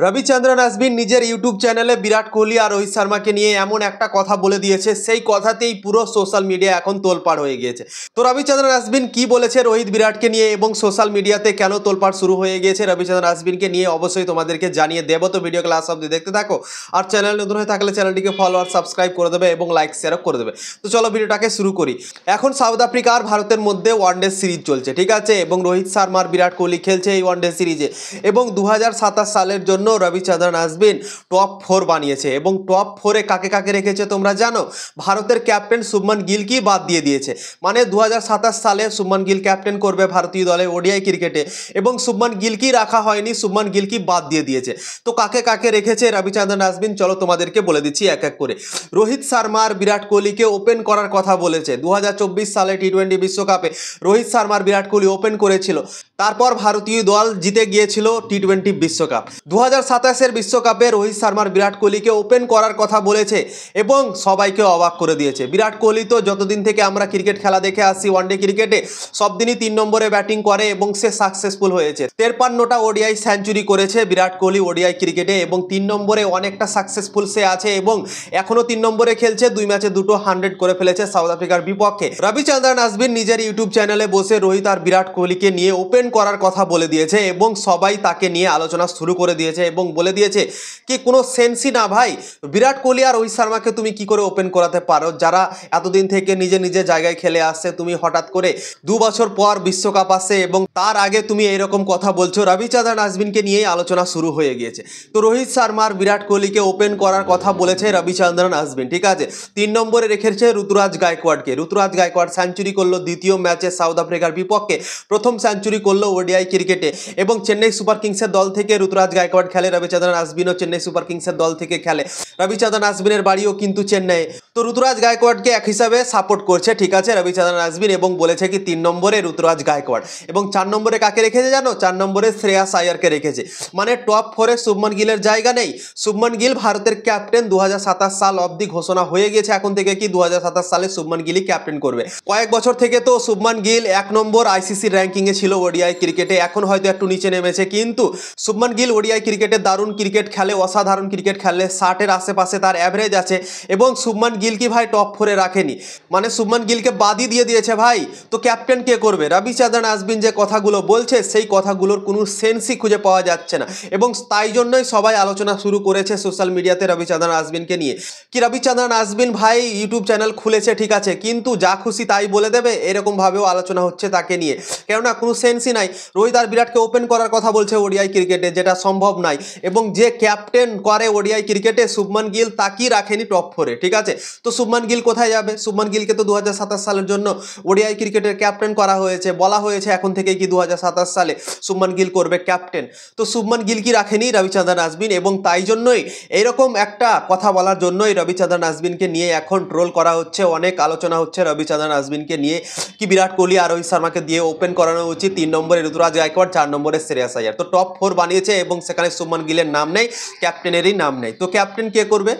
রবিচন্দ্রন আশ্বিন নিজের ইউটিউব চ্যানেলে বিরাট কোহলি আর রোহিত শর্মাকে নিয়ে এমন একটা কথা বলে দিয়েছে, সেই কথাতেই পুরো সোশ্যাল মিডিয়া এখন তোলপাড় হয়ে গিয়েছে। তো রবিচন্দ্রন আশ্বিন কি বলেছে রোহিত বিরাটকে নিয়ে এবং সোশ্যাল মিডিয়াতে কেন তোলপাড় শুরু হয়ে গিয়েছে রবিচন্দ্রন আশ্বিনকে নিয়ে অবশ্যই তোমাদেরকে জানিয়ে দেবো। তো ভিডিও ক্লাস অবধি দেখতে থাকো, আর চ্যানেল নতুন হয়ে থাকলে চ্যানেলটিকে ফলো আর সাবস্ক্রাইব করে দেবে এবং লাইক শেয়ারও করে দেবে। তো চলো ভিডিওটাকে শুরু করি। এখন সাউথ আফ্রিকা আর ভারতের মধ্যে ওয়ানডে সিরিজ চলছে, ঠিক আছে, এবং রোহিত শর্মা আর বিরাট কোহলি খেলছে এই ওয়ানডে সিরিজে। এবং 2027 সালের জন্য রবিচন্দ্রন আশ্বিন টপ 4 বানিয়েছে এবং টপ 4-এ কাকে কাকে রেখেছে তোমরা জানো? ভারতের ক্যাপ্টেন শুভমান গিলকেই বাদ দিয়ে দিয়েছে। মানে 2027 সালে শুভমান গিল ক্যাপ্টেন করবে ভারতীয় দলে ওডিআই ক্রিকেটে, এবং শুভমান গিলকেই রাখা হয়নি, শুভমান গিলকেই বাদ দিয়ে দিয়েছে। তো কাকে কাকে রেখেছে রবিচন্দ্রন আশ্বিন চলো তোমাদেরকে বলে দিচ্ছি এক এক করে। রোহিত শর্মা আর বিরাট কোহলিকে ওপেন করার কথা বলেছে। 2024 সালে টি-20 বিশ্বকাপে রোহিত শর্মা আর বিরাট কোহলি ওপেন করেছিল, তারপর ভারতীয় দল জিতে গিয়েছিল টি-20 বিশ্বকাপ। 2027-এর বিশ্বকাপে রোহিত শর্মার বিরাট কোহলিকে ওপেন করার কথা বলেছে এবং সবাইকে অবাক করে দিয়েছে। বিরাট কোহলি তো যতদিন থেকে আমরা ক্রিকেট খেলা দেখে আসছি ওয়ানডে ক্রিকেটে, সব দিনই 3 নম্বরে ব্যাটিং করে এবং সে সাকসেসফুল হয়েছে। 53টা ওডিআই সেঞ্চুরি করেছে বিরাট কোহলি ওডিআই ক্রিকেটে, এবং 3 নম্বরে অনেকটা সাকসেসফুল সে আছে এবং এখনো 3 নম্বরে খেলছে। 2 ম্যাচে 2টো 100 করে ফেলেছে সাউথ আফ্রিকার বিপক্ষে। রবিচন্দ্রন আশ্বিন নিজের ইউটিউব চ্যানেলে বসে রোহিত আর বিরাট কোহলিকে নিয়ে ওপেন করার কথা বলে দিয়েছে এবং সবাই তাকে নিয়ে আলোচনা শুরু করে দিয়েছে এবং বলে দিয়েছে কি কোনো সেন্সই না ভাই, বিরাট কোহলি আর রোহিত শর্মাকে তুমি কি করে ওপেন করাতে পারো, যারা এতদিন থেকে নিজে নিজে জায়গায় খেলে আসছে। তুমি হঠাৎ করে 2 বছর পর বিশ্বকাপ আসছে এবং তার আগে তুমি এইরকম কথা বলছো। রবিচন্দ্রন আশ্বিনকে নিয়ে আলোচনা শুরু হয়ে গিয়েছে। তো রোহিত শর্মা আর বিরাট কোহলিকে ওপেন করার কথা বলেছে রবিচন্দ্রন আশ্বিন, ঠিক আছে। 3 নম্বরে রেখেছে ঋতুরাজ গায়কোয়াড়কে। ঋতুরাজ গায়কোয়াড় সেঞ্চুরি করলো দ্বিতীয় ম্যাচে সাউথ আফ্রিকার বিপক্ষে, প্রথম সেঞ্চুরি করলো ওডিআই ক্রিকেটে। এবং চেন্নাই সুপার কিংসের দল থেকে ঋতুরাজ গায়কোয়াড় খেলে, রবিচন্দ্রন আশ্বিনও চেন্নাই সুপার কিংসের দল থেকে খেলে। রবিচন্দ্রন আশ্বিনের বাড়িও কিন্তু চেন্নাই। তো ঋতুরাজ গায়কোয়াড়কে এক হিসাবে সাপোর্ট করছে, ঠিক আছে, রবিচন্দ্রন আশ্বিন, এবং বলেছে কি 3 নম্বরে ঋতুরাজ গায়কোয়াড়। এবং 4 নম্বরে কাকে রেখেছে জানো? 4 নম্বরে শ্রেয়াস আয়ারকে রেখেছে। মানে টপ 4-এ শুভমান গিলের জায়গা নেই। শুভমান গিল ভারতের ক্যাপ্টেন 2027 সাল অবধি ঘোষণা হয়ে গেছে এখন থেকে কি 2027 সালে শুভমান গিলই ক্যাপ্টেন করবে। কয়েক বছর থেকে তো শুভমান গিল 1 নম্বর আইসিসি র্যাঙ্কিংয়ে ছিল ওডিআই ক্রিকেটে, এখন হয়তো একটু নিচে নেমেছে, কিন্তু শুভমান গিল ওডিআই ক্রিকেটে দারুণ ক্রিকেট খেলে, অসাধারণ ক্রিকেট খেলে, 60-এর আশেপাশে তার অ্যাভারেজ আছে। এবং শুভমান গিল কি ভাই টপ 4-এ রাখেনি, মানে শুভমান গিলকে বাদই দিয়ে দিয়েছে ভাই। তো ক্যাপ্টেন কে করবে? রবিচন্দ্রন আশ্বিন যে কথাগুলো বলছে সেই কথাগুলোর কোনো সেন্সই খুঁজে পাওয়া যাচ্ছে না, এবং তাই জন্যই সবাই আলোচনা শুরু করেছে সোশ্যাল মিডিয়াতে রবিচন্দ্রন আশ্বিনকে নিয়ে। কি রবিচন্দ্রন আশ্বিন ভাই ইউটিউব চ্যানেল খুলেছে, ঠিক আছে, কিন্তু যা খুশি তাই বলে দেবে, এরকম ভাবেও আলোচনা হচ্ছে তাকে নিয়ে, কেননা কোনো সেন্সই নাই। রোহিত আর বিরাটকে ওপেন করার কথা বলছে ওডিআই ক্রিকেটে, যেটা সম্ভব নাই। এবং যে ক্যাপ্টেন করে ওডিআই ক্রিকেটে শুভমান গিল, তাকেই রাখেনি টপ 4-এ, ঠিক আছে। তো শুভমান গিল কোথায় যাবে? শুভমান গিলকে তো 2027 সালের জন্য ওডিআই ক্রিকেটের ক্যাপ্টেন করা হয়েছে, বলা হয়েছে এখন থেকে কি 2027 সালে শুভমান গিল করবে ক্যাপ্টেন। তো শুভমান গিল কি রাখেনি রবিচন্দ্রন আশ্বিন, এবং তাই জন্যই এইরকম একটা কথা বলার জন্যই রবিচন্দ্রন আশ্বিনকে নিয়ে এখন ট্রোল করা হচ্ছে, অনেক আলোচনা হচ্ছে রবিচন্দ্রন আশ্বিনকে নিয়ে কি বিরাট কোহলি আর রোহিত শর্মাকে দিয়ে ওপেন করানো উচিত। 3 নম্বরে ঋতুরাজ গায়কোয়াড়, 4 নম্বরে শ্রেয়াস আয়ার। তো টপ 4 বানিয়েছে এবং সেখানে শুভমান গিলের নাম নেই, ক্যাপ্টেনেরই নাম নেই। তো ক্যাপ্টেন কে করবে?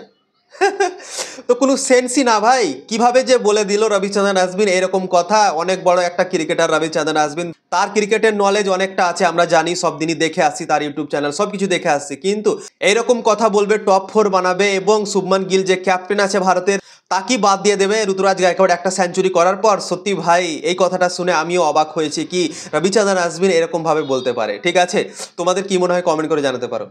তো কোনো সেন্সই না ভাই, কিভাবে যে বলে দিল রবিচন্দ্রন আশ্বিন এরকম কথা। অনেক বড় একটা ক্রিকেটার রবিচন্দ্রন আশ্বিন, তার ক্রিকেটের নলেজ অনেকটা আছে, আমরা জানি, সব দিনই দেখে আসছি, তার ইউটিউব চ্যানেল সব কিছু দেখে আসছি, কিন্তু এইরকম কথা বলবে, টপ 4 বানাবে এবং শুভমান গিল যে ক্যাপ্টেন আছে ভারতের তাকেই বাদ দিয়ে দেবে ঋতুরাজ গায়কোয়াড় একটা সেঞ্চুরি করার পর। সত্যি ভাই এই কথাটা শুনে আমিও অবাক হয়েছি কি রবিচন্দ্রন আশ্বিন এরকম ভাবে বলতে পারে, ঠিক আছে। তোমাদের কি মনে হয় কমেন্ট করে জানাতে পারো।